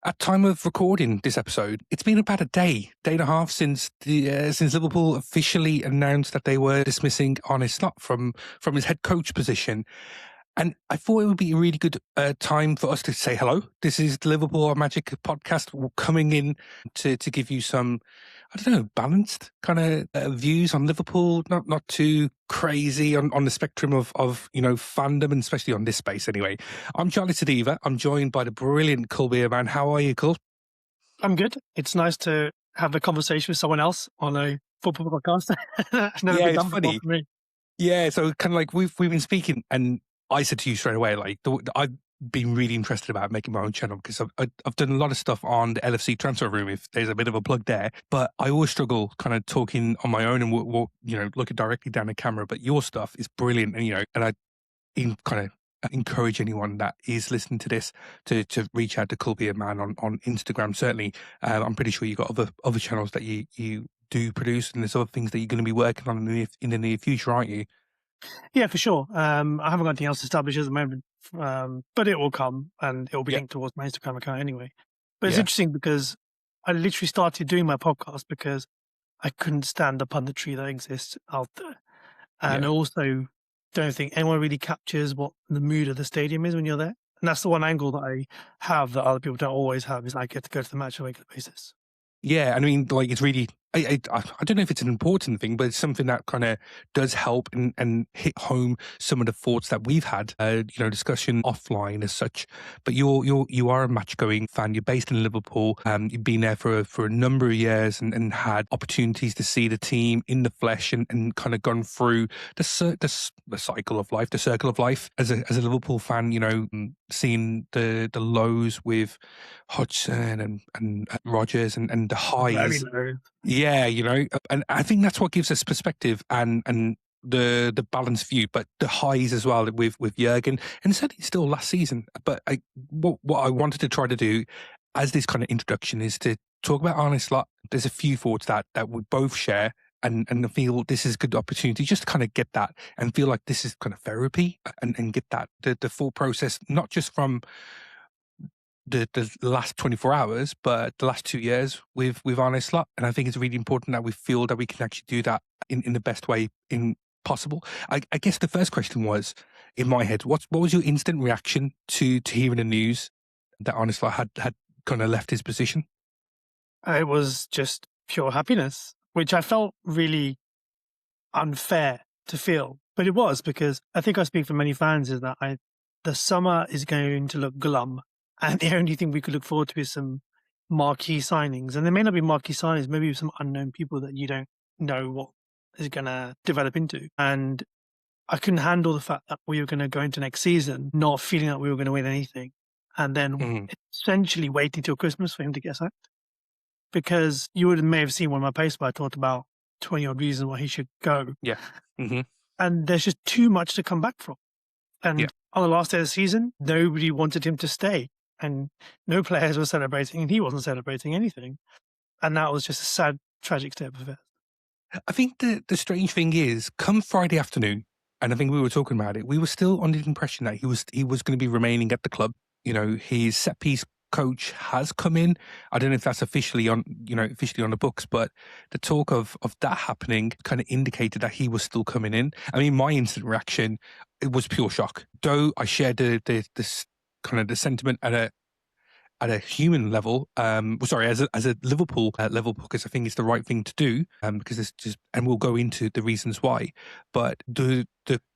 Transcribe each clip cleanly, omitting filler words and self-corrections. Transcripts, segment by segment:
At time of recording this episode, it's been about a day and a half since since Liverpool officially announced that they were dismissing Arne Slot from his head coach position. And I thought it would be a really good time for us to say hello. This is the Liverpool Are Magic podcast coming in to give you some, I don't know, balanced kind of views on Liverpool, not too crazy on the spectrum of fandom, and especially on this space anyway. I'm Charlie Sadiva. I'm joined by the brilliant Kulbir man. How are you, Kul? I'm good. It's nice to have a conversation with someone else on a football podcast. Never Yeah, been it's done before funny. for me. Yeah, so kind of like we've been speaking, and I said to you straight away, like I've been really interested about making my own channel because I've done a lot of stuff on the LFC transfer room. If there's a bit of a plug there, but I always struggle kind of talking on my own and looking directly down the camera. But your stuff is brilliant, and I kind of encourage anyone that is listening to this to reach out to Kulbir Man on Instagram. Certainly, I'm pretty sure you got other channels that you do produce, and there's other things that you're going to be working on in the near future, aren't you? Yeah, for sure. I haven't got anything else established at the moment, but it will come and it will be linked towards my Instagram account anyway. But it's interesting because I literally started doing my podcast because I couldn't stand the punditry that exists out there. And I also don't think anyone really captures what the mood of the stadium is when you're there. And that's the one angle that I have that other people don't always have, is I get to go to the match on a regular basis. Yeah, I mean, like, it's really, I don't know if it's an important thing, but it's something that kind of does help and hit home some of the thoughts that we've had, discussion offline as such. But you are a match-going fan. You're based in Liverpool. You've been there for a number of years and had opportunities to see the team in the flesh and kind of gone through the cycle of life, the circle of life as a Liverpool fan. Seeing the lows with Hodgson and Rodgers and the highs. Yeah, and I think that's what gives us perspective and the balanced view, but the highs as well with Jurgen, and certainly still last season. But what I wanted to try to do as this kind of introduction is to talk about Arne Slot. There's a few thoughts that we both share, and I feel this is a good opportunity just to kind of get that and feel like this is kind of therapy and get that the full process, not just from the last 24 hours, but the last 2 years with Arne Slot. And I think it's really important that we feel that we can actually do that in the best way possible. I guess the first question was, in my head, what was your instant reaction to hearing the news that Arne Slot had kind of left his position? It was just pure happiness, which I felt really unfair to feel. But it was, because I think I speak for many fans, is that the summer is going to look glum. And the only thing we could look forward to is some marquee signings. And there may not be marquee signings, maybe some unknown people that you don't know what is going to develop into. And I couldn't handle the fact that we were going to go into next season not feeling that we were going to win anything. And then essentially waiting till Christmas for him to get sacked. Because you may have seen one of my posts where I talked about 20 odd reasons why he should go. Yeah. Mm-hmm. And there's just too much to come back from. And on the last day of the season, nobody wanted him to stay. And no players were celebrating, and he wasn't celebrating anything. And that was just a sad, tragic state of affairs. I think the strange thing is, come Friday afternoon, and I think we were talking about it, we were still under the impression that he was going to be remaining at the club. His set piece coach has come in. I don't know if that's officially on the books, but the talk of that happening kind of indicated that he was still coming in. I mean, my instant reaction, it was pure shock. Though I shared this kind of the sentiment at a human level, as a Liverpool level, because I think it's the right thing to do, because it's just, and we'll go into the reasons why. But the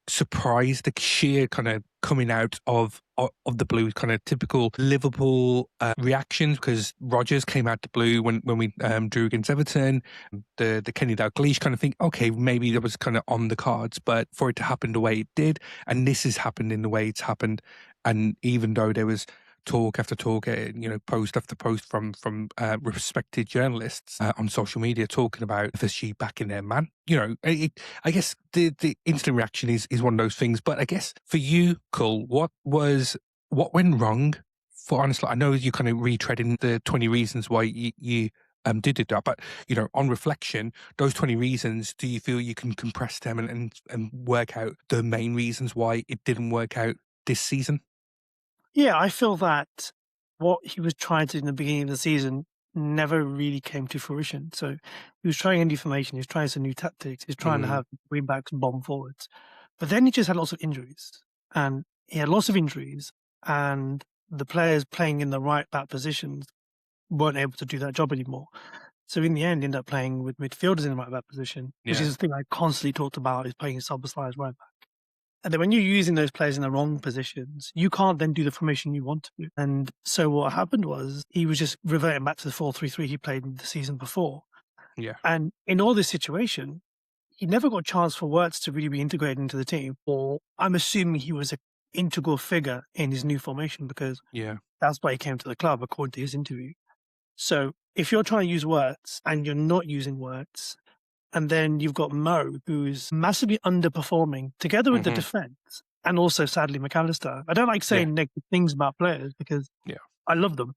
surprise, the sheer kind of coming out of the blue, kind of typical Liverpool reactions, because Rodgers came out the blue when we drew against Everton, the Kenny Dalglish kind of thing. Okay, maybe that was kind of on the cards, but for it to happen the way it did, and this has happened in the way it's happened, and even though there was talk after talk, post after post from respected journalists on social media talking about FSG back in their man. I guess the instant reaction is one of those things. But I guess for you, Cole, what went wrong for Arne Slot? I know you kind of retreading the 20 reasons why you did that, but on reflection, those 20 reasons, do you feel you can compress them and work out the main reasons why it didn't work out this season? Yeah, I feel that what he was trying to do in the beginning of the season never really came to fruition. So he was trying a new formation, he was trying some new tactics, he was trying to Mm, have wing backs bomb forwards. But then he just had lots of injuries. And he had lots of injuries, and the players playing in the right back positions weren't able to do that job anymore. So in the end, ended up playing with midfielders in the right back position, which yeah, is the thing I constantly talked about, is playing Szoboszlai as right back. And then when you're using those players in the wrong positions, you can't then do the formation you want to. And so what happened was he was just reverting back to the 4-3-3 he played in the season before. yeah, And in all this situation, he never got a chance for Wirtz to really be integrated into the team. Or I'm assuming he was an integral figure in his new formation, because yeah, that's why he came to the club, according to his interview. So if you're trying to use Wirtz and you're not using Wirtz, and then you've got Mo, who's massively underperforming, together with the hmm, defence, and also sadly McAllister. I don't like yeah, saying negative things about players because yeah, I love them,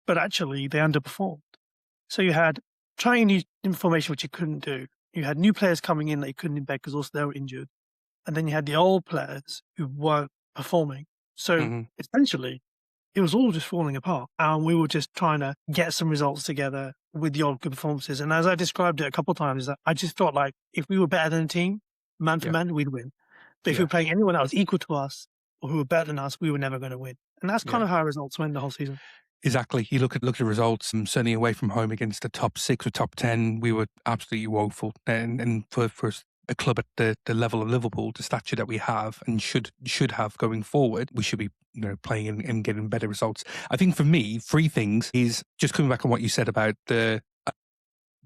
but actually they underperformed. So you had trying new information which you couldn't do. You had new players coming in that you couldn't embed because also they were injured, and then you had the old players who weren't performing. So hmm, essentially, it was all just falling apart, and we were just trying to get some results together with the odd good performances. And as I described it a couple of times, that I just felt like if we were better than a team, man for yeah, man, we'd win. But if we yeah, were playing anyone else equal to us or who were better than us, we were never going to win. And that's kind yeah. of how results went the whole season. Exactly. You look at the results, and certainly away from home against the top 6 or top 10, we were absolutely woeful. And for a club at the level of Liverpool, the stature that we have and should have going forward, we should be playing and getting better results. I think for me, 3 things is just coming back on what you said about the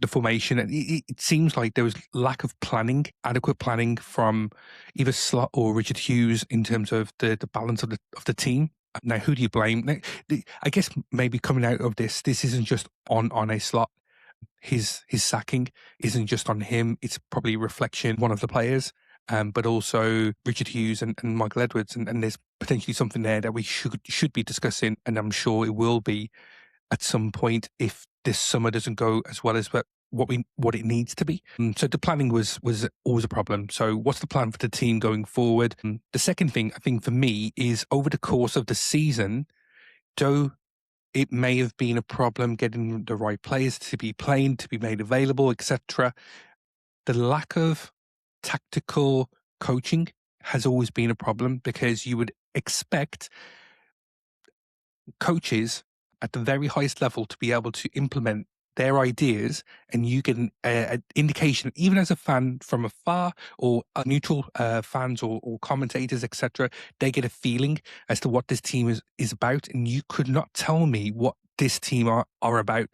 formation. It seems like there was lack of planning, adequate planning from either Slot or Richard Hughes in terms of the balance of the team. Now, who do you blame? Now, I guess maybe coming out of this isn't just on a Slot. His sacking isn't just on him. It's probably a reflection of one of the players, but also Richard Hughes and Michael Edwards. And there's potentially something there that we should be discussing, and I'm sure it will be at some point if this summer doesn't go as well as what it needs to be. So the planning was always a problem. So what's the plan for the team going forward? The second thing I think for me is over the course of the season, though it may have been a problem getting the right players to be playing, to be made available, etc. The lack of tactical coaching has always been a problem, because you would expect coaches at the very highest level to be able to implement their ideas, and you get an indication, even as a fan from afar, or neutral fans or commentators, etc. They get a feeling as to what this team is about, and you could not tell me what this team are about,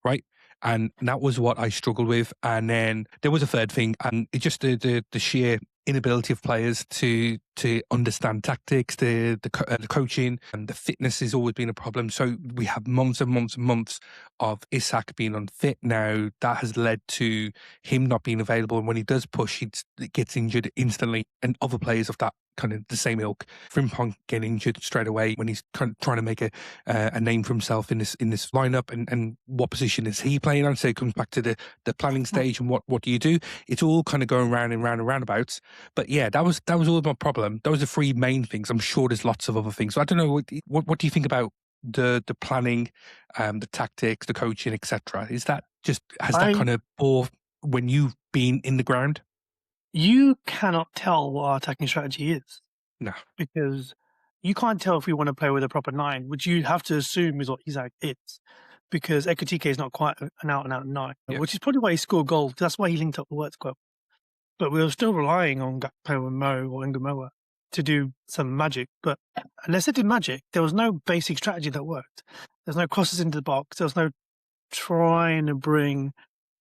right? And that was what I struggled with. And then there was a third thing, and it just the sheer inability of players to understand tactics, the coaching, and the fitness has always been a problem. So we have months and months and months of Isak being unfit now. That has led to him not being available, and when he does push, he gets injured instantly. And other players of that kind of the same ilk, Frimpong getting injured straight away when he's trying to make a name for himself in this lineup, and what position is he playing on? So it comes back to the planning stage, and what do you do? It's all kind of going round and round and roundabouts. But yeah, that was all my problem. Those are 3 main things. I'm sure there's lots of other things. So I don't know, what do you think about the planning, the tactics, the coaching, etc.? Is that just, has that I kind of bore when you've been in the ground? You cannot tell what our attacking strategy is, No. because you can't tell if we want to play with a proper 9, which you have to assume is what Isak is, because Ekatike is not quite an out-and-out 9, Yeah. which is probably why he scored goals. That's why he linked up the Wirtz quite. But we were still relying on Gakpo and Mo or Ngumoa to do some magic. But unless it did magic, there was no basic strategy that worked. There's no crosses into the box. There was no trying to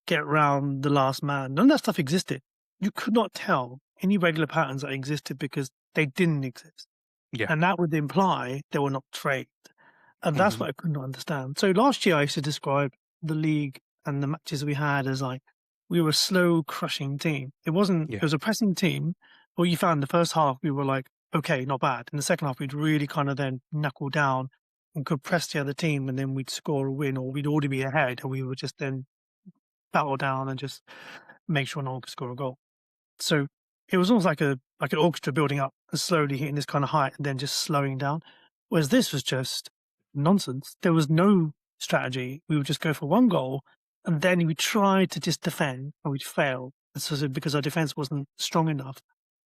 get round the last man. None of that stuff existed. You could not tell any regular patterns that existed because they didn't exist. Yeah. And that would imply they were not trained. And that's Mhm. what I could not understand. So last year I used to describe the league and the matches we had as like, we were a slow crushing team. It Yeah. was a pressing team. What you found in the first half, we were like, okay, not bad. In the second half, we'd really kind of then knuckle down and could press the other team, and then we'd score a win, or we'd already be ahead, and we would just then battle down and just make sure no one could score a goal. So it was almost like an orchestra building up and slowly hitting this kind of height and then just slowing down. Whereas this was just nonsense. There was no strategy. We would just go for one goal, and then we tried to just defend, and we'd fail because our defense wasn't strong enough,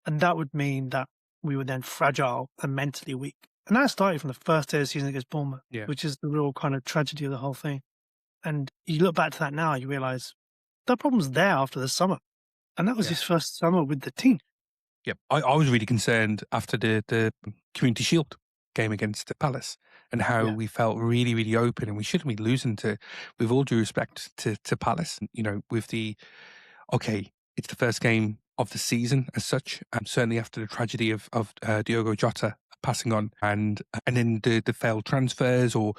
and that would mean that we were then fragile and mentally weak. And that started from the first day of the season against Bournemouth, Yeah. which is the real kind of tragedy of the whole thing. And you look back to that now, you realize that problem's there after the summer, and that was his first summer with the team. Yep. I was really concerned after the Community Shield game against Palace and how we felt really, really open, and we shouldn't be losing to, with all due respect to Palace, with it's the first game of the season as such, and certainly after the tragedy of Diogo Jota passing on, and then the failed transfers or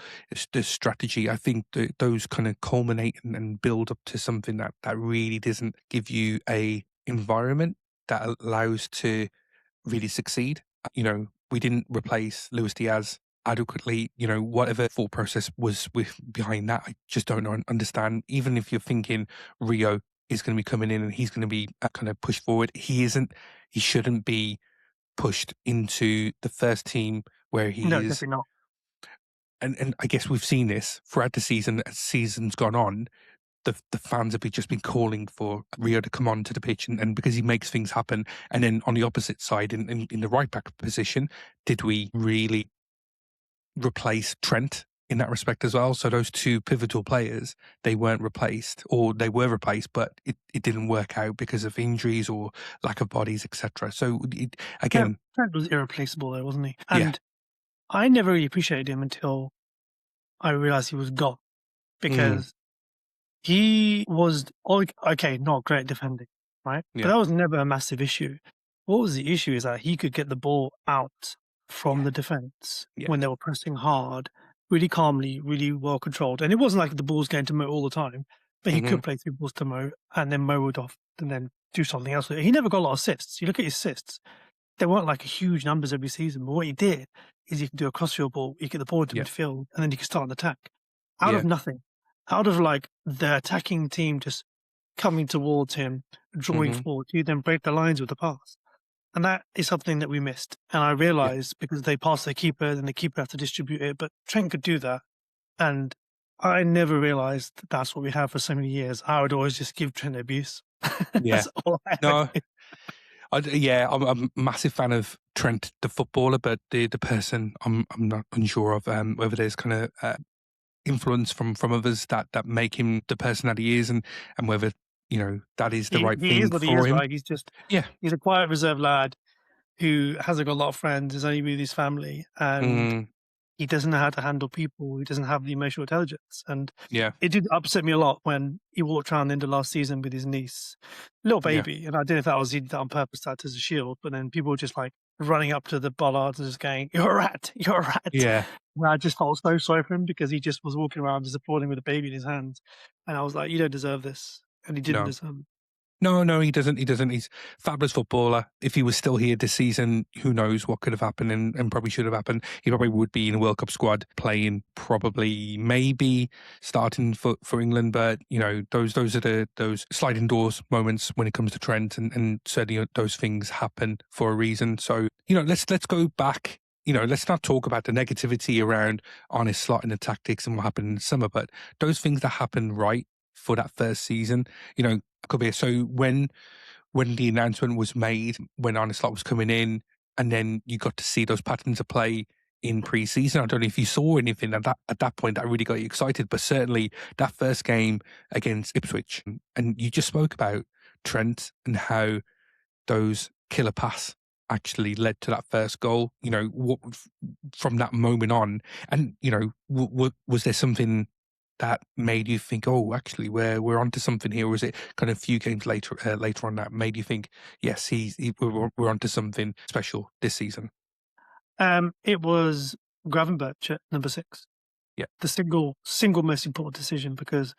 the strategy. I think those kind of culminate and build up to something that really doesn't give you a environment that allows to really succeed. We didn't replace Luis Diaz adequately. Whatever thought process was behind that, I just don't understand. Even if you're thinking Rio is going to be coming in and he's going to be kind of pushed forward, he isn't. He shouldn't be pushed into the first team where he No, is. definitely not. And I guess we've seen this throughout the season. As season's gone on, the fans have just been calling for Rio to come onto the pitch, and because he makes things happen. And then on the opposite side, in the right back position, did we really replace Trent in that respect as well? So those two pivotal players, they weren't replaced, or they were replaced, but it didn't work out because of injuries or lack of bodies, etc. So again, Trent was irreplaceable though, wasn't he? And I never really appreciated him until I realized he was gone, because he was not great defending, right? Yeah. But that was never a massive issue. What was the issue is that he could get the ball out from the defense when they were pressing hard, really calmly, really well controlled. And it wasn't like the ball's going to Mo all the time, but he could play through balls to Mo, and then Mo would off and then do something else. He never got a lot of assists. You look at his assists, they weren't like huge numbers every season, but what he did is he could do a crossfield ball, he could get the ball into midfield, and then he could start an attack out of nothing, out of like the attacking team just coming towards him, drawing forward. You then break the lines with the pass. And that is something that we missed. And I realized because they passed their keeper, then the keeper had to distribute it, but Trent could do that. And I never realized that's what we have for so many years. I would always just give Trent abuse. That's all I no. I'm a massive fan of Trent, the footballer, but the person, I'm not unsure of whether there's kind of influence from others that make him the person that he is, and whether that is the right thing is what for he is, him. right? He's just he's a quiet, reserved lad who hasn't got a lot of friends. Is only with his family, and he doesn't know how to handle people. He doesn't have the emotional intelligence, and it did upset me a lot when he walked around the end of last season with his niece, little baby, and I don't know if that was he did that on purpose, that as a shield. But then people were just like running up to the bollards and just going, "You're a rat! You're a rat!" Yeah. And I just felt so sorry for him because he just was walking around just applauding with a baby in his hands, and I was like, "You don't deserve this," and he didn't deserve it. No, he doesn't. He doesn't. He's a fabulous footballer. If he was still here this season, who knows what could have happened and probably should have happened. He probably would be in a World Cup squad playing, probably maybe starting for England. But those are those sliding doors moments when it comes to Trent, and certainly those things happen for a reason. So let's go back. Let's not talk about the negativity around Arne Slot and the tactics and what happened in the summer, but those things that happened right for that first season. Kulbir, so when the announcement was made, when Arne Slot was coming in, and then you got to see those patterns of play in pre-season, I don't know if you saw anything at that point that really got you excited, but certainly that first game against Ipswich, and you just spoke about Trent and how those killer pass actually led to that first goal. What from that moment on, and was there something that made you think, oh, actually, we're onto something here? Or was it kind of a few games later on that made you think, yes, we're onto something special this season? It was Gravenberch at number 6. Yeah, the single most important decision, because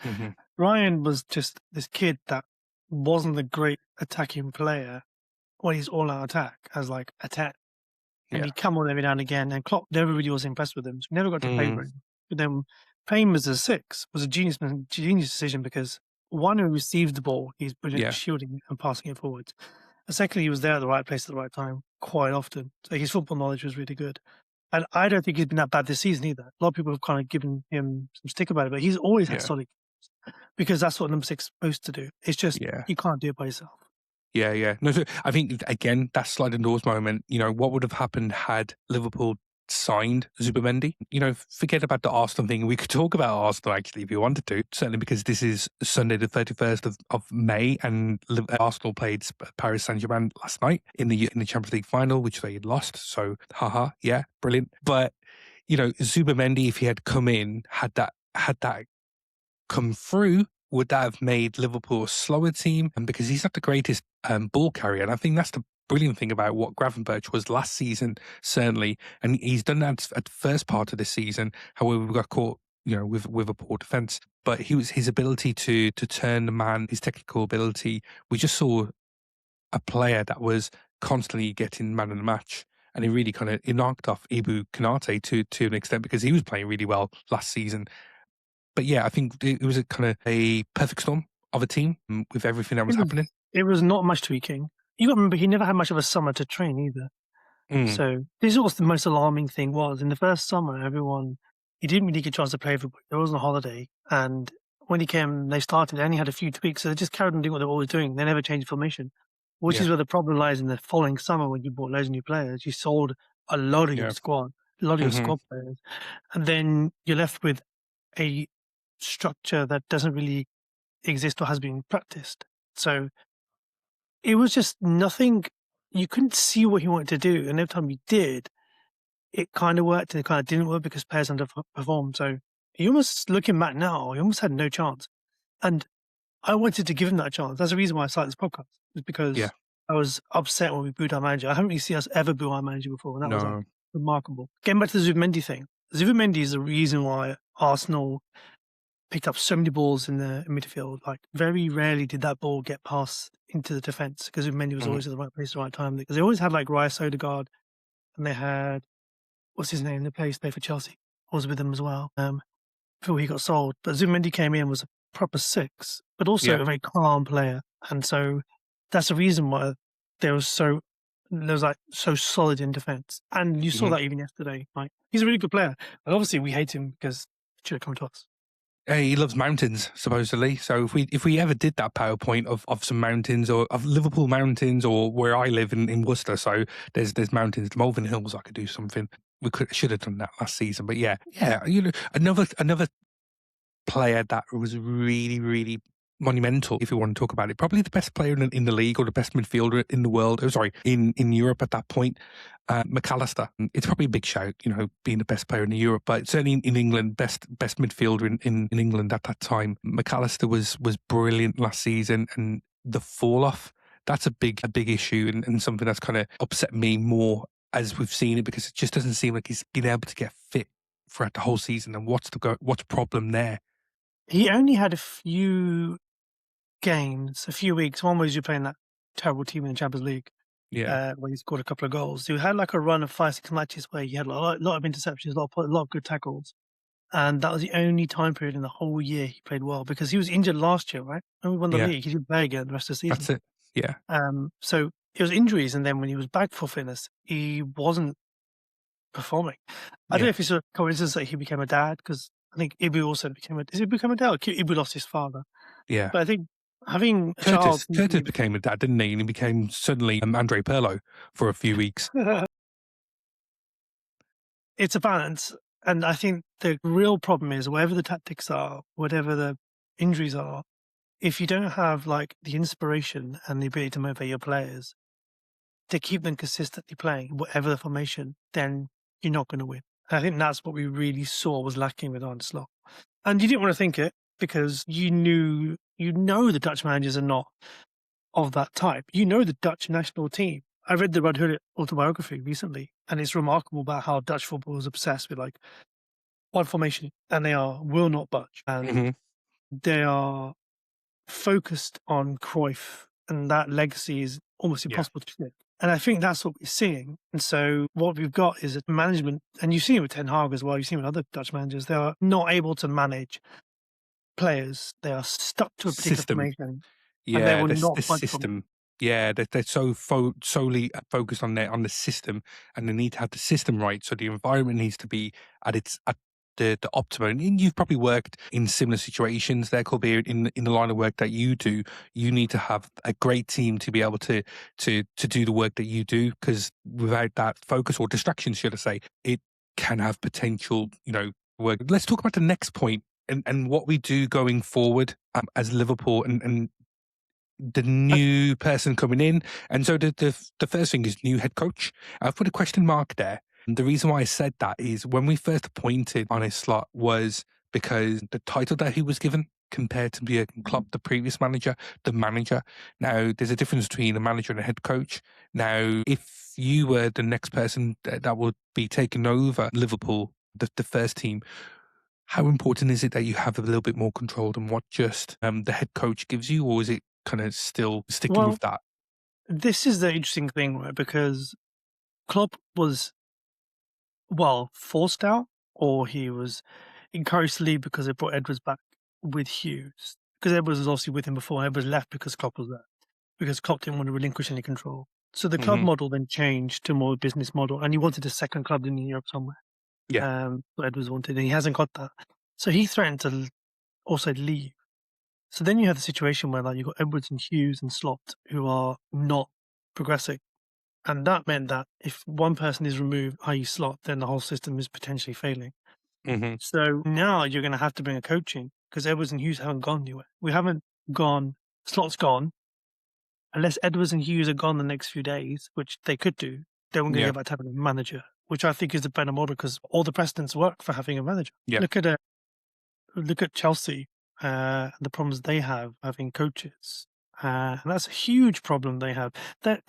Ryan was just this kid that wasn't a great attacking player when he's all out attack as like a 10. And he'd come on every now and again, and Klopp never really was impressed with him. So we never got to play for him. But then playing him as a 6 was a genius decision, because one, he received the ball, he's brilliant at shielding and passing it forwards. And secondly, he was there at the right place at the right time quite often. So his football knowledge was really good. And I don't think he's been that bad this season either. A lot of people have kind of given him some stick about it, but he's always had Yeah, solid games because that's what number 6 is supposed to do. It's just yeah. you can't do it by yourself. Yeah. No, so I think again that sliding doors moment. What would have happened had Liverpool signed Zubimendi? Forget about the Arsenal thing. We could talk about Arsenal actually if you wanted to. Certainly because this is Sunday the 31st of May, and Arsenal played Paris Saint-Germain last night in the Champions League final, which they had lost. So, haha, yeah, brilliant. But Zubimendi, if he had come in, had that come through, would that have made Liverpool a slower team? And because he's not the greatest ball carrier, and I think that's the brilliant thing about what Gravenberch was last season, certainly, and he's done that at the first part of this season. However, we got caught, with a poor defense. But his ability to turn the man, his technical ability. We just saw a player that was constantly getting man of the match. And he really he knocked off Ibu Konate to an extent because he was playing really well last season. But yeah, I think it was a perfect storm of a team with everything that was happening. It was not much tweaking. You got to remember, he never had much of a summer to train either. So this is what the most alarming thing was. In the first summer, he didn't really get a chance to play everybody. There wasn't a holiday. And when he came, they started and he had a few tweaks. So they just carried on doing what they were always doing. They never changed formation, which is where the problem lies in the following summer when you bought loads of new players. You sold a lot of your squad, a lot of your squad players. And then you're left with a structure that doesn't really exist or has been practiced. So it was just nothing. You couldn't see what he wanted to do, and every time you did, it kind of worked and it kind of didn't work because players underperformed. So he almost, looking back now, he almost had no chance. And I wanted to give him that chance. That's the reason why I started this podcast, is because I was upset when we booed our manager. I haven't really seen us ever boo our manager before, and that was remarkable. Getting back to the Zubimendi thing, Zubimendi is the reason why Arsenal picked up so many balls in the midfield. Like, very rarely did that ball get passed into the defence because Mendy was always at the right place at the right time. Because they always had like Rice, Odegaard, and they had, what's his name? The player who played for Chelsea was with them as well before he got sold. But Zubimendi came in, was a proper 6, but also a very calm player. And so that's the reason why there was so solid in defence. And you saw that even yesterday. Like, he's a really good player. And obviously we hate him because he should have come to us. He loves mountains, supposedly. So if we ever did that PowerPoint of some mountains, or of Liverpool mountains, or where I live in Worcester, so there's mountains, the Malvern Hills, I could do something. We should have done that last season. But yeah, another player that was really, really monumental, if you want to talk about it. Probably the best player in the league, or the best midfielder in the world. Oh, sorry, in Europe at that point. McAllister. It's probably a big shout, being the best player in Europe, but certainly in England, best midfielder in England at that time. McAllister was brilliant last season, and the fall off, that's a big issue, and something that's kind of upset me more as we've seen it, because it just doesn't seem like he's been able to get fit throughout the whole season. And what's the problem there? He only had a few games, a few weeks. One was you're playing that terrible team in the Champions League, where he scored a couple of goals. He had like a run of 5-6 matches where he had a lot of interceptions, a lot of good tackles, and that was the only time period in the whole year he played well, because he was injured last year, right? And we won the league. He didn't play again the rest of the season. That's it. Yeah. So it was injuries, and then when he was back for fitness, he wasn't performing. I don't know if it's a coincidence that he became a dad, because I think Ibu also became a dad? Ibu lost his father. Yeah. But I think having a child... Curtis became a dad, didn't he? And he became suddenly Andre Pirlo for a few weeks. It's a balance. And I think the real problem is, whatever the tactics are, whatever the injuries are, if you don't have like the inspiration and the ability to motivate your players to keep them consistently playing, whatever the formation, then you're not going to win. And I think that's what we really saw was lacking with Arne Slot. And you didn't want to think it, because you know the Dutch managers are not of that type. You know the Dutch national team. I read the Ruud Gullit autobiography recently, and it's remarkable about how Dutch football is obsessed with like one formation, and they will not budge. And they are focused on Cruyff, and that legacy is almost impossible to flip. And I think that's what we're seeing. And so what we've got is a management, and you've seen it with Ten Hag as well, you've seen it with other Dutch managers, they are not able to manage players. They are stuck to a particular formation. Yeah, this system. Yeah, they're so solely focused on the system, and they need to have the system right. So the environment needs to be at the optimum. And you've probably worked in similar situations there, Kulbir, in the line of work that you do. You need to have a great team to be able to do the work that you do, because without that focus, or distraction, should I say, it can have potential, work. Let's talk about the next point, and what we do going forward, as Liverpool, and the new person coming in. And so the first thing is new head coach. I've put a question mark there. And the reason why I said that is when we first appointed Arne Slot was because the title that he was given compared to Jurgen Klopp, the previous manager, the manager. Now, there's a difference between a manager and a head coach. Now, if you were the next person that would be taking over Liverpool, the first team, how important is it that you have a little bit more control than what just the head coach gives you, or is it kind of still sticking Well, with that? this is the interesting thing, right? Because Klopp was, forced out, or he was encouraged to leave because they brought Edwards back with Hughes. Because Edwards was obviously with him before. Edwards left because Klopp was there, because Klopp didn't want to relinquish any control. So the club Hmm. model then changed to more business model, and he wanted a second club in Europe somewhere. Yeah. What Edwards wanted, and he hasn't got that. So he threatened to also leave. So then you have the situation where you've got Edwards and Hughes and Slot who are not progressing. And that meant that if one person is removed, i.e. Slot, then the whole system is potentially failing. Hmm. So now you're going to have to bring a coach in, because Edwards and Hughes haven't gone anywhere. We haven't gone, Slot's gone. Unless Edwards and Hughes are gone the next few days, which they could do, then we're going to Yeah. get back to having a manager, which I think is the better model, because all the precedents work for having a manager. Yeah. Look at Chelsea, the problems they have having coaches. And that's a huge problem they have. That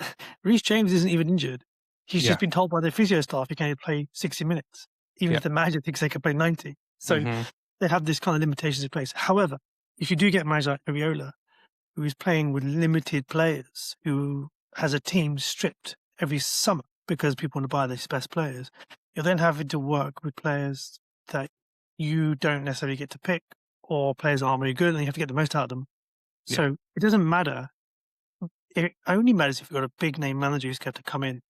Reece James isn't even injured. He's Yeah. just been told by their physio staff he can only play 60 minutes, even Yeah. if the manager thinks they can play 90. So Hmm. they have this kind of limitations in place. However, if you do get a manager like Ariola, who is playing with limited players, who has a team stripped every summer because people want to buy these best players, you're then having to work with players that you don't necessarily get to pick, or players aren't very good and you have to get the most out of them. Yeah. So it doesn't matter. It only matters if you've got a big name manager who's got to come in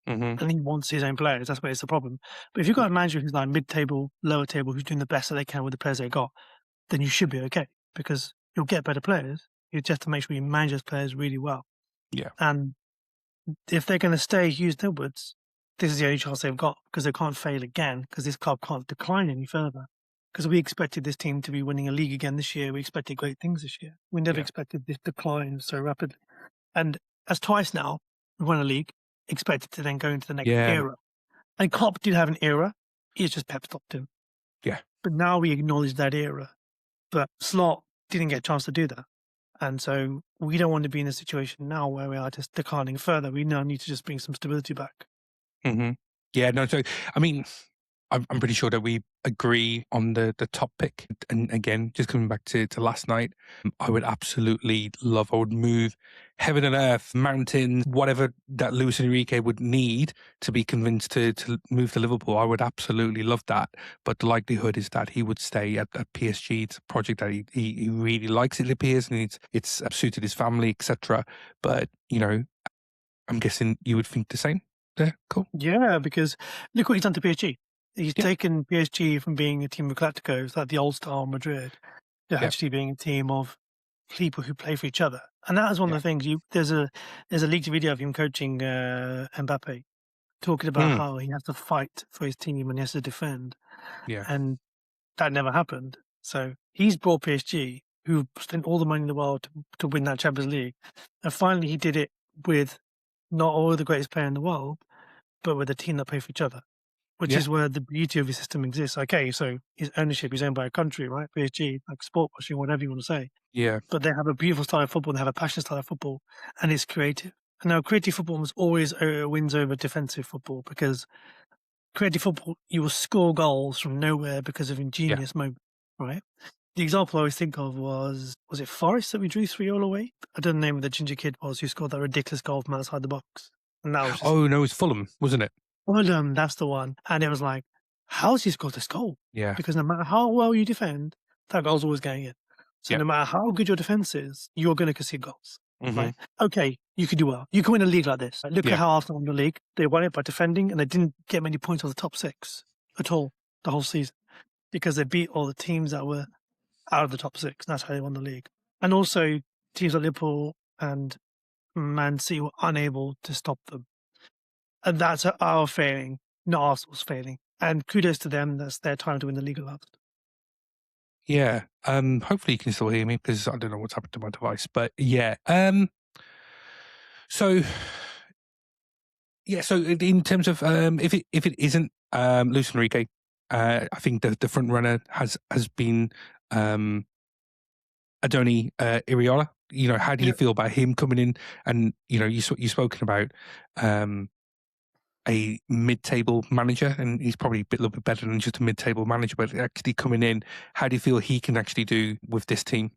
Hmm. and he wants his own players. That's where it's the problem. But if you've got a manager who's like mid-table, lower table, who's doing the best that they can with the players they got, then you should be okay, because you'll get better players. You just have to make sure you manage those players really well. Yeah. And if they're going to stay Hughes and Edwards, this is the only chance they've got, because they can't fail again, because this club can't decline any further. Because we expected this team to be winning a league again this year. We expected great things this year. We never Yeah. expected this decline so rapidly. And as twice now, we won a league, expected to then go into the next Yeah. era. And Klopp did have an era. It's just pep stopped him. Yeah. But now we acknowledge that era. But Slot didn't get a chance to do that. And so we don't want to be in a situation now where we are just declining further. We now need to just bring some stability back. Hmm. Yeah. No. So, I mean, I'm pretty sure that we agree on the top pick. And again, just coming back to last night, I would absolutely love, I would move heaven and earth, mountains, whatever that Luis Enrique would need to be convinced to move to Liverpool. I would absolutely love that. But the likelihood is that he would stay at PSG. It's a project that he really likes, it appears, and it's suited his family, etc. But, I'm guessing you would think the same there. Cool. Yeah, because look what he's done to PSG. He's Yeah. taken PSG from being a team of Galacticos, like the old style Madrid, to Yeah. actually being a team of people who play for each other. And that is one Yeah. of the things. There's a leaked video of him coaching Mbappe, talking about how he has to fight for his team and he has to defend. Yeah. And that never happened. So he's brought PSG, who spent all the money in the world to win that Champions League. And finally he did it with not all the greatest player in the world, but with a team that play for each other, which Yeah. is where the beauty of his system exists. Okay, so his ownership is owned by a country, right? PSG, like sport washing, whatever you want to say. Yeah. But they have a beautiful style of football, they have a passionate style of football, and it's creative. And now creative football always wins over defensive football, because creative football, you will score goals from nowhere because of ingenious moments, right? The example I always think of was it Forest that we drew 3-0 away? I don't know the name of the ginger kid was who scored that ridiculous goal from outside the box. And that was just, Oh, no, it was Fulham, wasn't it? well, that's the one. And it was like, how's he scored this goal? Yeah. Because no matter how well you defend, that goal's always going in. So Yeah. no matter how good your defense is, you're going to concede goals. Hmm. Like, okay, you could do well. You can win a league like this. Like, look Yeah. at how Arsenal won the league. They won it by defending, and they didn't get many points on the top six at all the whole season because they beat all the teams that were out of the top six. That's how they won the league. And also, teams like Liverpool and Man City were unable to stop them. And that's our failing, not Arsenal's failing. And kudos to them. That's their time to win the league at last. Yeah. Hopefully you can still hear me because I don't know what's happened to my device. But yeah. So yeah. So in terms of if it isn't Luis Enrique, I think the front runner has been Adoni Iriola. You know, how do you Yeah. feel about him coming in? And you know, you've spoken about a mid-table manager, and he's probably a little bit better than just a mid-table manager. But actually coming in, how do you feel he can actually do with this team?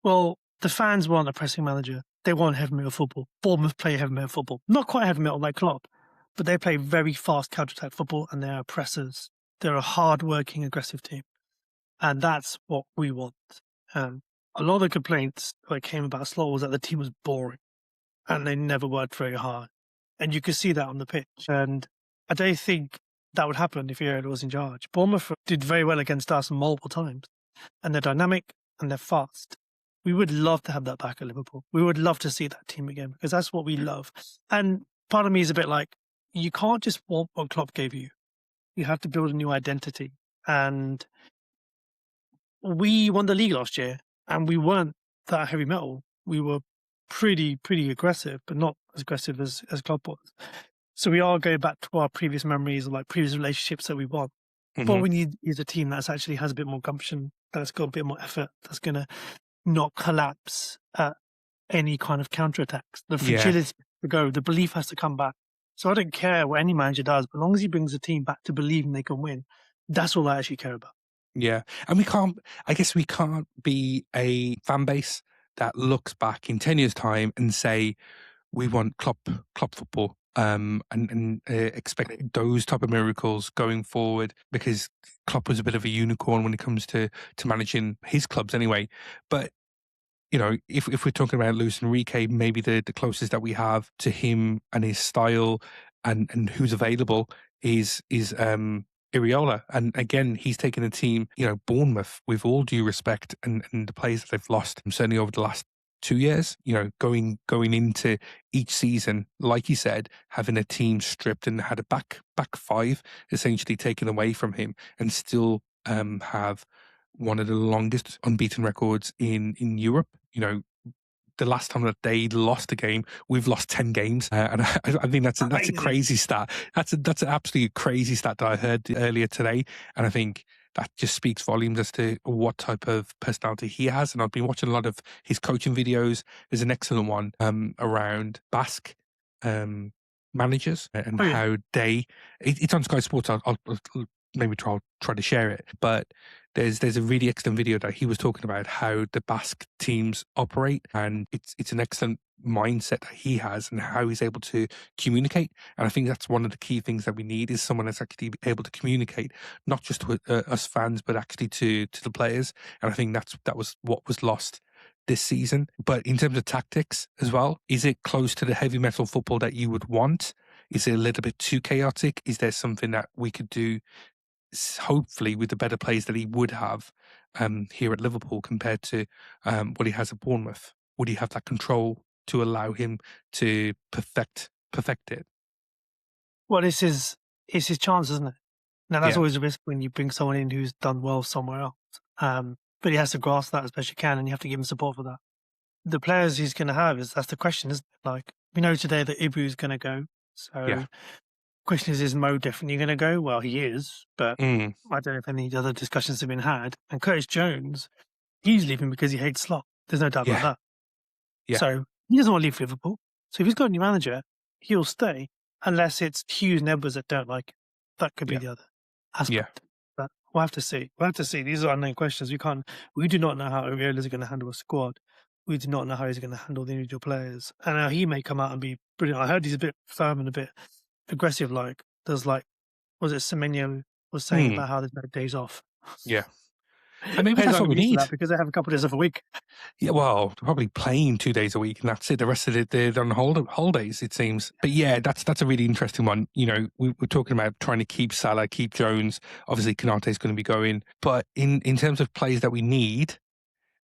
Well, the fans want a pressing manager. They want heavy metal football. Bournemouth play heavy metal football. Not quite heavy metal like Klopp, but they play very fast counter-attack football, and they are pressers. They're a hard-working, aggressive team. And that's what we want. A lot of the complaints that came about Slot was that the team was boring and they never worked very hard. And you could see that on the pitch. And I don't think that would happen if Iraola was in charge. Bournemouth did very well against us multiple times. And they're dynamic and they're fast. We would love to have that back at Liverpool. We would love to see that team again because that's what we love. And part of me is a bit like, you can't just want what Klopp gave you. You have to build a new identity. And we won the league last year and we weren't that heavy metal. We were pretty aggressive, but not as aggressive as Klopp was. So we are going back to our previous memories of like previous relationships that we won. Mm-hmm. What we need is a team that's actually has a bit more gumption, that's got a bit more effort, that's going to not collapse at any kind of counterattacks. The fragility to go, the belief has to come back. So I don't care what any manager does, but as long as he brings the team back to believing they can win, that's all I actually care about. Yeah. And I guess we can't be a fan base that looks back in 10 years' time and say, we want Klopp football, and expect those type of miracles going forward, because Klopp was a bit of a unicorn when it comes to managing his clubs anyway. But you know, if we're talking about Luis Enrique, maybe the closest that we have to him and his style and who's available is Iriola. And again, he's taken a team, you know, Bournemouth, with all due respect, and the players that they've lost, certainly over the last 2 years, you know, going into each season, like you said, having a team stripped and had a back five essentially taken away from him, and still have one of the longest unbeaten records in Europe. You know, the last time that they lost a game, we've lost 10 games, and I think that's a crazy stat. That's an absolutely crazy stat that I heard earlier today, and I think that just speaks volumes as to what type of personality he has. And I've been watching a lot of his coaching videos. There's an excellent one around Basque managers and how it's on Sky Sports. I'll maybe try to share it, but there's a really excellent video that he was talking about how the Basque teams operate, and it's an excellent mindset that he has and how he's able to communicate. And I think that's one of the key things that we need, is someone that's actually able to communicate, not just to us fans, but actually to the players. And I think that was what was lost this season. But in terms of tactics as well, is it close to the heavy metal football that you would want? Is it a little bit too chaotic? Is there something that we could do, hopefully with the better players that he would have here at Liverpool compared to what he has at Bournemouth? Would he have that control to allow him to perfect it? Well, it's his chance, isn't it? Now, that's always a risk when you bring someone in who's done well somewhere else. But he has to grasp that as best you can, and you have to give him support for that. The players he's going to have, that's the question, isn't it? Like, we know today that Ibu's going to go. So question is Mo definitely going to go? Well, he is, but I don't know if any other discussions have been had. And Curtis Jones, he's leaving because he hates Slot. There's no doubt about that. Yeah. So he doesn't want to leave Liverpool. So if he's got a new manager, he'll stay, unless it's Hughes and Edwards that don't like him. That could be the other aspect. But we'll have to see. These are unknown questions. We do not know how Iraola is going to handle a squad. We do not know how he's going to handle the individual players. And now he may come out and be brilliant. I heard he's a bit firm and a bit aggressive. Was it Semenyo was saying about how there's no days off? Yeah. And maybe Players that's what aren't we used to need. that because they have a couple of days off a week. Yeah, well, they're probably playing 2 days a week, and that's it. The rest of it, they're on holidays, it seems. But yeah, that's a really interesting one. You know, we're talking about trying to keep Salah, keep Jones. Obviously, Konate's going to be going. But in terms of players that we need,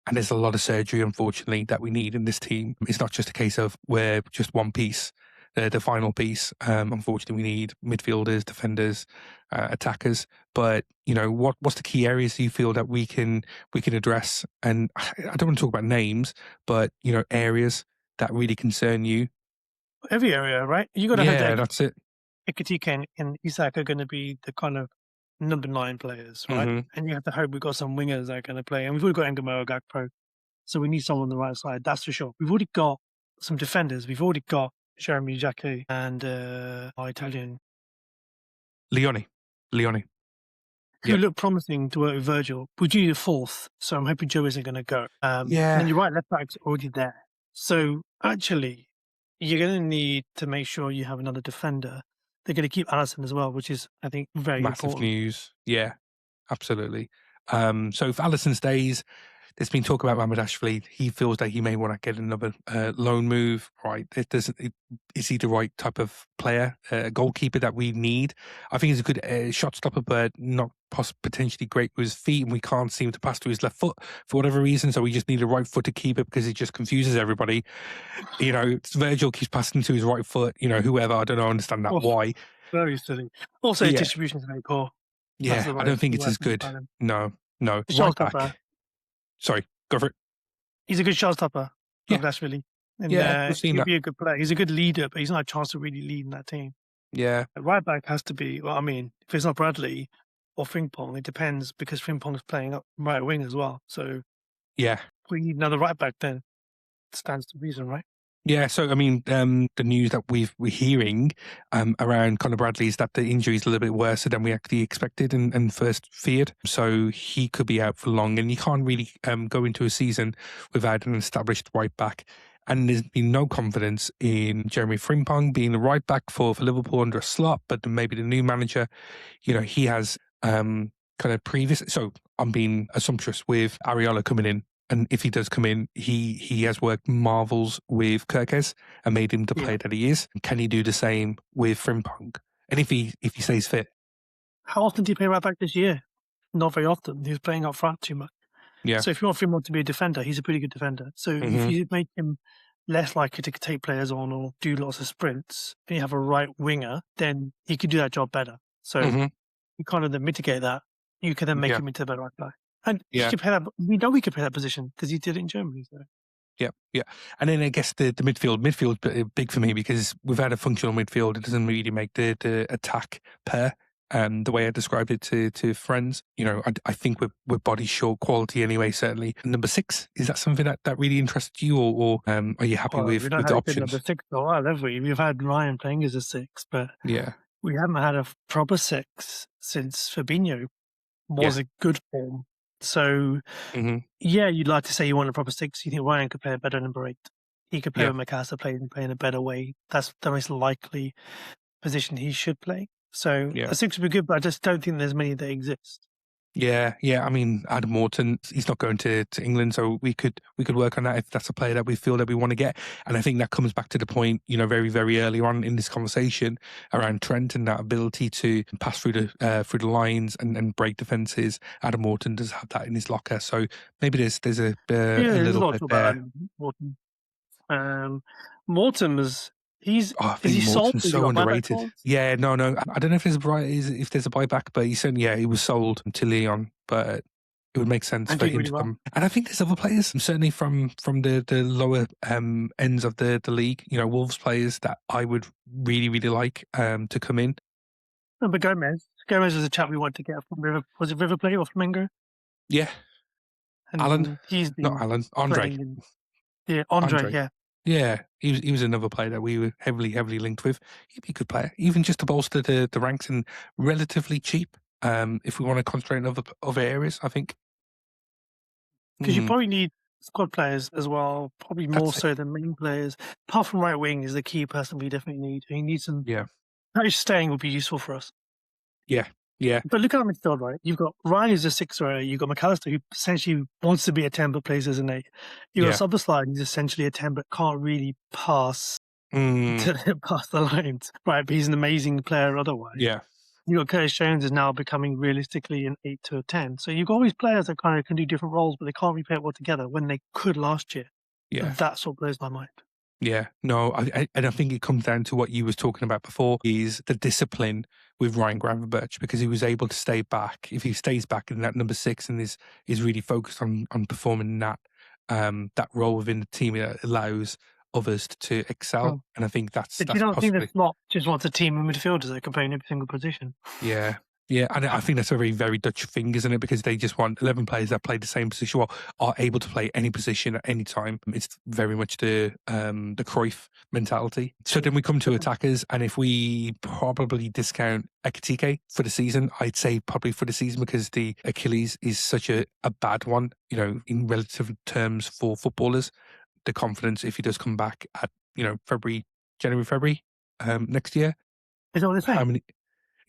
and there's a lot of surgery, unfortunately, that we need in this team. It's not just a case of we're just one piece, the final piece. Unfortunately, we need midfielders, defenders, attackers. But you know, what's the key areas do you feel that we can address? And I don't want to talk about names, but you know, areas that really concern you. Every area, right? You got to have Yeah, the that's it. Ekitike and Isak are going to be the kind of number 9 players, right? Hmm. And you have to hope we've got some wingers that are going to play. And we've already got Ngamo Gakpo. So we need someone on the right side, that's for sure. We've already got some defenders. We've already got Jeremy Jacquet and our Italian, Leone. who Yep. look promising to work with Virgil. We do need a fourth, so I'm hoping Joe isn't going to go. And Yeah. then you're right, left back's already there. So actually, you're going to need to make sure you have another defender. They're going to keep Allison as well, which is, I think, very Massive important. news. Yeah, absolutely. So if Allison stays, there's been talk about Mamardashvili. He feels that he may want to get another loan move. Right? Is he the right type of player, goalkeeper that we need? I think he's a good shot stopper, but not potentially great with his feet, and we can't seem to pass to his left foot for whatever reason. So we just need a right foot to keep it because it just confuses everybody. You know, Virgil keeps passing to his right foot. You know, whoever, I don't know, understand that why. Very silly. Also, his distribution is very poor. Yeah, I don't think it's as good. No. Right back. Sorry, go for it. He's a good shot stopper. Yeah. That's really. And, we've seen he'll that. be a good player. He's a good leader, but he's not a chance to really lead in that team. Yeah. Right back has to be, well, I mean, if it's not Bradley or Frimpong, it depends because Frimpong's playing up right wing as well. So yeah, we need another right back then. Stands to reason, right? Yeah, so I mean, the news that we're hearing around Conor Bradley is that the injury is a little bit worse than we actually expected and first feared. So he could be out for long, and you can't really go into a season without an established right back. And there's been no confidence in Jeremy Frimpong being the right back for Liverpool under a Slot, but maybe the new manager, you know, he has kind of previous. So I'm being assumptuous with Areola coming in. And if he does come in, he has worked marvels with Kirkes and made him the player that he is. Can he do the same with Frimpong? And if he stays fit? How often did he play right back this year? Not very often. He was playing up front too much. Yeah. So if you want Frimpong to be a defender, he's a pretty good defender. So if you make him less likely to take players on or do lots of sprints, and you have a right winger, then he could do that job better. So you kind of then mitigate that. You can then make him into a better right back. And he could play that. We know we could play that position because he did it in Germany. So. Yeah. And then I guess the midfield's big for me because without a functional midfield, it doesn't really make the attack pair. The way I described it to friends, you know, I think we're body short quality anyway. Certainly, number 6, is that something that really interests you, or are you happy with the options? Number 6 for a while, have we? We've had Ryan playing as a 6, but we haven't had a proper 6 since Fabinho was a good form. So, you'd like to say you want a proper 6. You think Ryan could play a better number 8. He could play with Macassar play in a better way. That's the most likely position he should play. So, a 6 would be good, but I just don't think there's many that exist. Yeah. I mean, Adam Morton, he's not going to England, so we could work on that if that's a player that we feel that we want to get. And I think that comes back to the point, you know, very, very early on in this conversation around Trent and that ability to pass through the lines and break defences. Adam Morton does have that in his locker, so maybe there's a little bit there. Morton. Morton was. I think Morton's so underrated. Yeah, no. I don't know if there's a buyback, but he certainly, he was sold to Lyon, but it would make sense for him to come. And I think there's other players, certainly from the lower ends of the league. You know, Wolves players that I would really, really like to come in. But Gomez was a chap we wanted to get from River. Was it River Plate or Flamengo? Yeah. And Alan, not Alan. Andre. Andre. Yeah. Yeah, he was another player that we were heavily linked with. He'd be a good player, even just to bolster the ranks and relatively cheap. If we want to concentrate on other areas, I think. Because you probably need squad players as well, probably more so than main players. Apart from right wing is the key person we definitely need. We need some. Yeah. Staying would be useful for us. Yeah, Yeah. But look at our midfield, right? You've got Ryan, who's a 6 or 8. You've got McAllister, who essentially wants to be a 10 but plays as an 8. You've got Szoboszlai, who's essentially a 10 but can't really pass past the lines, right? But he's an amazing player otherwise. Yeah. You've got Curtis Jones is now becoming realistically an 8 to a 10. So you've got all these players that kind of can do different roles, but they can't replay it well together when they could last year. Yeah. That's what blows my mind. Yeah, no, and I think it comes down to what you was talking about before, is the discipline with Ryan Gravenberch, because he was able to stay back. If he stays back in that number 6 and is really focused on performing that role within the team, it allows others to excel. And I think that's you don't possibly... think the Slot just wants a team of midfielders that can play in every single position? Yeah. Yeah, and I think that's a very Dutch thing, isn't it? Because they just want 11 players that play the same position, or are able to play any position at any time. It's very much the Cruyff mentality. So then we come to attackers, and if we probably discount Ekitike for the season, I'd say probably for the season, because the Achilles is such a bad one, you know, in relative terms for footballers. The confidence, if he does come back at, you know, January, February next year. Is that what they're saying?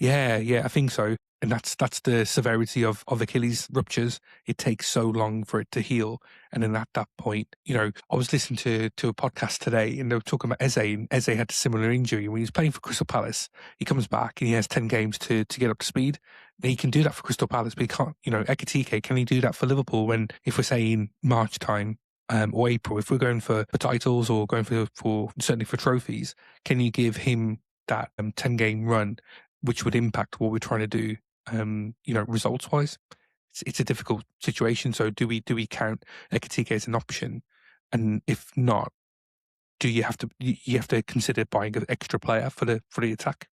Yeah, I think so. And that's the severity of Achilles ruptures. It takes so long for it to heal. And then at that point, you know, I was listening to a podcast today, and they were talking about Eze, and Eze had a similar injury. When he was playing for Crystal Palace, he comes back and he has 10 games to get up to speed. Now, he can do that for Crystal Palace, but he can't, you know, Ekitike, can he do that for Liverpool when, if we're saying March time, or April, if we're going for titles or going for certainly for trophies, can you give him that 10-game run, which would impact what we're trying to do, you know, results-wise? It's a difficult situation. So do we count Ekitike as an option? And if not, do you have to consider buying an extra player for the attack?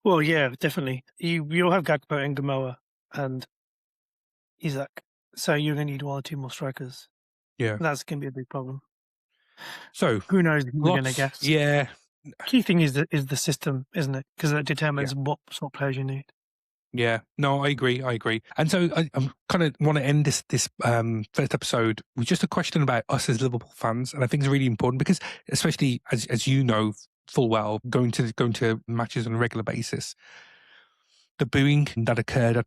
Well, yeah, definitely. You'll have Gakpo and Gamoa and Isaac. So you're going to need 1 or 2 more strikers. Yeah. That's going to be a big problem. So who knows who we're going to guess? Yeah. Key thing is the system, isn't it? Because that determines what sort of players you need. Yeah, no, I agree. And so I'm kind of want to end this first episode with just a question about us as Liverpool fans, and I think it's really important because, especially as you know full well, going to matches on a regular basis, the booing that occurred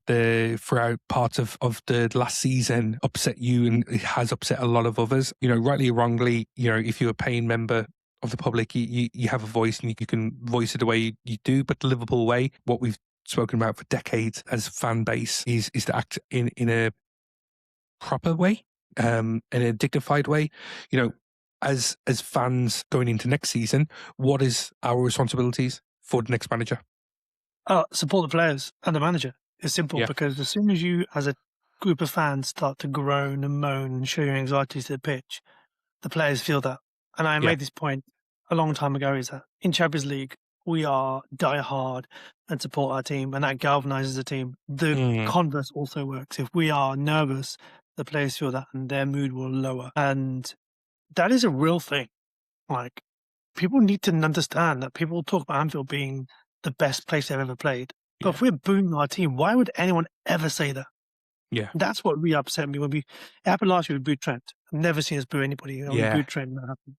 throughout parts of the last season upset you, and it has upset a lot of others. You know, rightly or wrongly, you know, if you're a paying member of the public, you have a voice and you can voice it the way you do. But the Liverpool way, what we've spoken about for decades as a fan base, is to act in a proper way, in a dignified way. You know, as fans going into next season, what is our responsibilities for the next manager? Support the players and the manager. It's simple, because as soon as you, as a group of fans, start to groan and moan and show your anxieties to the pitch, the players feel that. And I made this point a long time ago, is that in Champions League, we are die hard and support our team, and that galvanizes the team. The converse also works. If we are nervous, the players feel that and their mood will lower. And that is a real thing. Like, people need to understand that people talk about Anfield being the best place they've ever played. But if we're booing our team, why would anyone ever say that? Yeah. That's what really upset me. It happened last year with booed Trent. I've never seen us boo anybody. We booed Trent when that happened.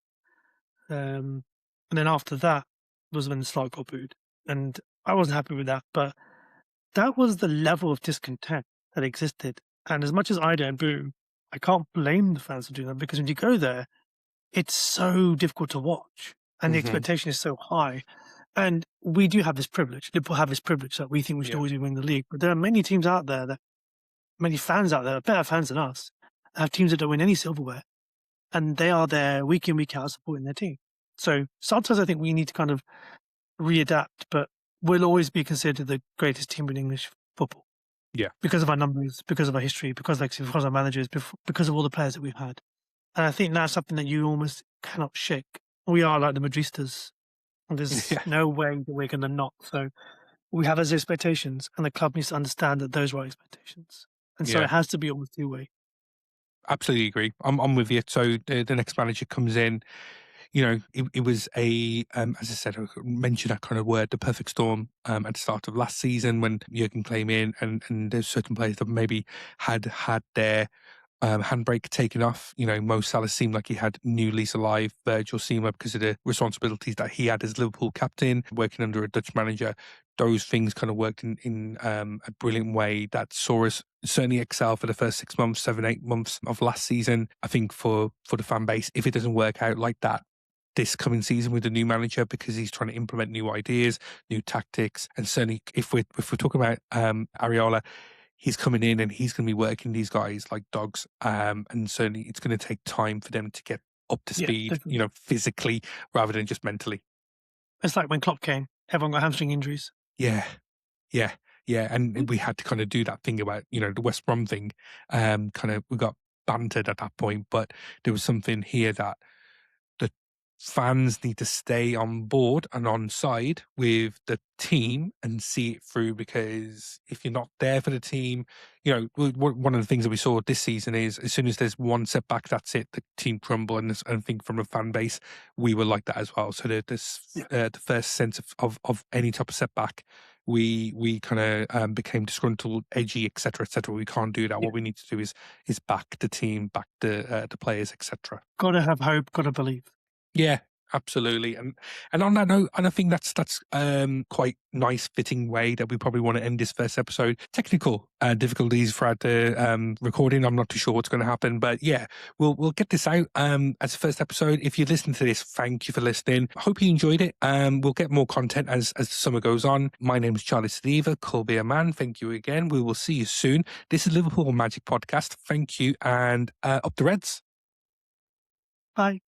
And then after that was when the Slot got booed. And I wasn't happy with that. But that was the level of discontent that existed. And as much as I don't boo, I can't blame the fans for doing that, because when you go there, it's so difficult to watch. And the expectation is so high. And we do have this privilege. Liverpool have this privilege that we think we should always be winning the league. But there are many teams out there, many fans out there, better fans than us, have teams that don't win any silverware. And they are there week in, week out supporting their team. So sometimes I think we need to kind of readapt, but we'll always be considered the greatest team in English football. Yeah. Because of our numbers, because of our history, because of our managers, because of all the players that we've had. And I think that's something that you almost cannot shake. We are like the Madristas. There's no way that we're going to not. So we have those expectations, and the club needs to understand that those are our expectations. And so it has to be almost two-way. Absolutely agree. I'm with you. So the next manager comes in. You know, it was as I said, I mentioned that kind of word, the perfect storm, at the start of last season when Jurgen came in, and there's certain players that maybe had their handbrake taken off. You know, Mo Salah seemed like he had new lease of life. Virgil seemed like, because of the responsibilities that he had as Liverpool captain, working under a Dutch manager, those things kind of worked in a brilliant way that saw us certainly excel for the first 6 months, 7, 8 months of last season. I think for the fan base, if it doesn't work out like that this coming season with the new manager, because he's trying to implement new ideas, new tactics, and certainly if we're talking about Areola, he's coming in and he's going to be working these guys like dogs, and certainly it's going to take time for them to get up to speed, definitely. physically rather than just mentally. It's like when Klopp came, everyone got hamstring injuries. Yeah, yeah, yeah. And we had to kind of do that thing about, the West Brom thing. Kind of, we got bantered at that point, but there was something here that the fans need to stay on board and on side with the team and see it through, because if you're not there for the team, one of the things that we saw this season is as soon as there's one setback, that's it, the team crumble. And I think from a fan base, we were like that as well. So the first sense of any type of setback, we kind of became disgruntled, edgy, etc., etc. We can't do that. Yeah. What we need to do is back the team, back the players, etc. Got to have hope, got to believe. Yeah, absolutely. And on that note, and I think that's quite nice, fitting way that we probably want to end this first episode. Technical difficulties throughout the recording. I'm not too sure what's going to happen, but yeah, we'll get this out as a first episode. If you listen to this, thank you for listening. I hope you enjoyed it. We'll get more content as the summer goes on. My name is Charlie Slot, Kulbir man. Thank you again. We will see you soon. This is Liverpool Magic podcast. Thank you, and up the Reds. Bye.